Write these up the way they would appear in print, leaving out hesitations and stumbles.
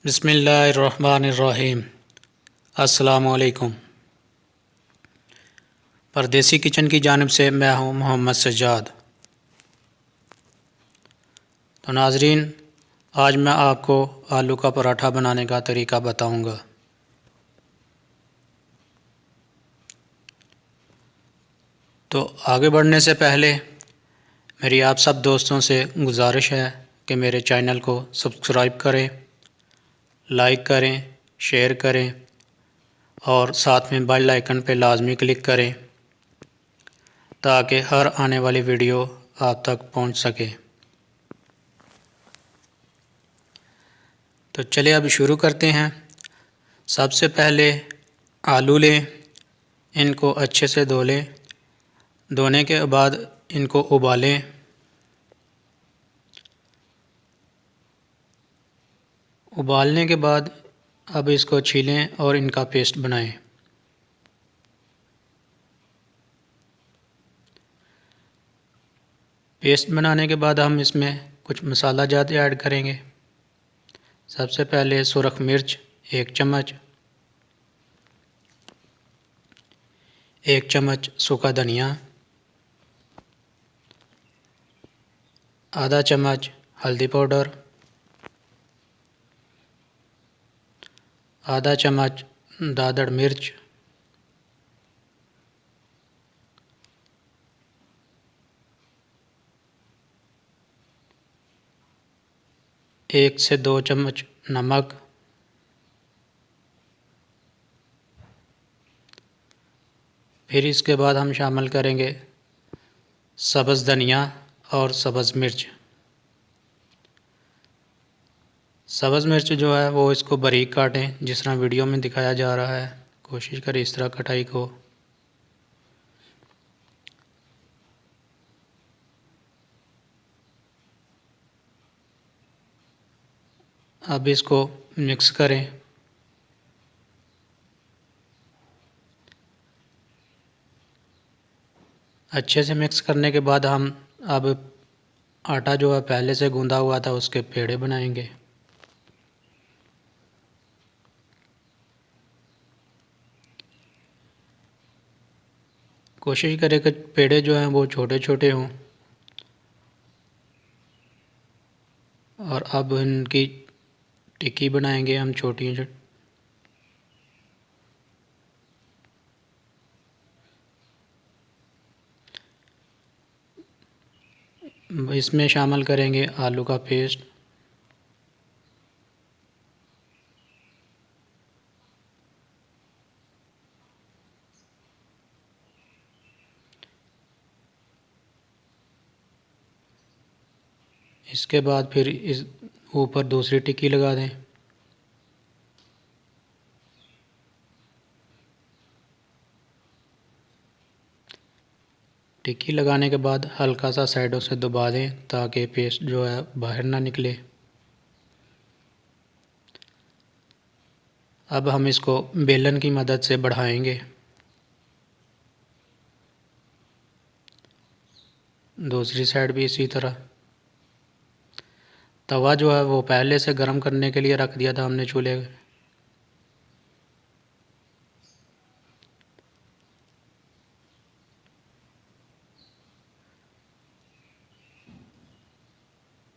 बिस्मिल्लाहिर्रहमानिर्रहीम। अस्सलामुअलैकुम। परदेसी किचन की जानिब से मैं हूं मोहम्मद सज्जाद। तो नाजरीन, आज मैं आपको आलू का पराठा बनाने का तरीका बताऊंगा। तो आगे बढ़ने से पहले मेरी आप सब दोस्तों से गुजारिश है कि मेरे चैनल को सब्सक्राइब करें, लाइक करें, शेयर करें और साथ में बेल आइकन पर लाजमी क्लिक करें ताकि हर आने वाली वीडियो आप तक पहुंच सके। तो चलिए अब शुरू करते हैं। सबसे पहले आलू लें, इनको अच्छे से धो लें। धोने के बाद इनको उबालें। उबालने के बाद अब इसको छीलें और इनका पेस्ट बनाएं। पेस्ट बनाने के बाद हम इसमें कुछ मसाला जात ऐड करेंगे। सबसे पहले सुरख मिर्च 1 चम्मच, 1 चम्मच सूखा धनिया, आधा चम्मच हल्दी पाउडर, आधा चम्मच दादड़ मिर्च, एक से 2 चम्मच नमक, फिर इसके बाद हम शामिल करेंगे सब्ज़ धनिया और सब्ज़ मिर्च। सब्ज़ मिर्च जो है वो इसको बारीक काटें, जिस तरह वीडियो में दिखाया जा रहा है। कोशिश करें इस तरह कटाई को। अब इसको मिक्स करें। अच्छे से मिक्स करने के बाद हम अब आटा जो है पहले से गूंदा हुआ था उसके पेड़े बनाएंगे। कोशिश करें कि पेड़े जो हैं वो छोटे छोटे हों। और अब इनकी टिक्की बनाएंगे हम छोटी। इसमें शामिल करेंगे आलू का पेस्ट, इसके बाद फिर इस ऊपर दूसरी टिक्की लगा दें। टिक्की लगाने के बाद हल्का सा साइडों से दबा दें ताकि पेस्ट जो है बाहर ना निकले। अब हम इसको बेलन की मदद से बढ़ाएंगे। दूसरी साइड भी इसी तरह। तवा जो है वो पहले से गर्म करने के लिए रख दिया था हमने चूल्हे।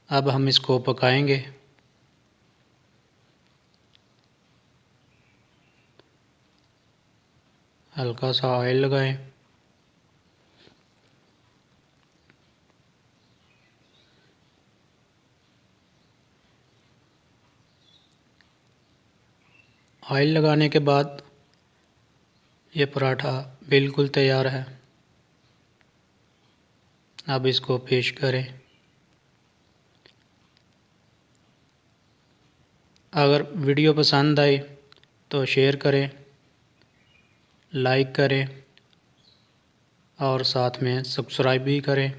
अब हम इसको पकाएंगे। हल्का सा ऑयल लगाएं। ऑयल लगाने के बाद ये पराठा बिल्कुल तैयार है। अब इसको पेश करें। अगर वीडियो पसंद आई तो शेयर करें, लाइक करें और साथ में सब्सक्राइब भी करें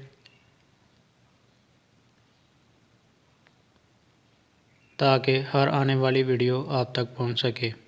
ताकि हर आने वाली वीडियो आप तक पहुंच सके।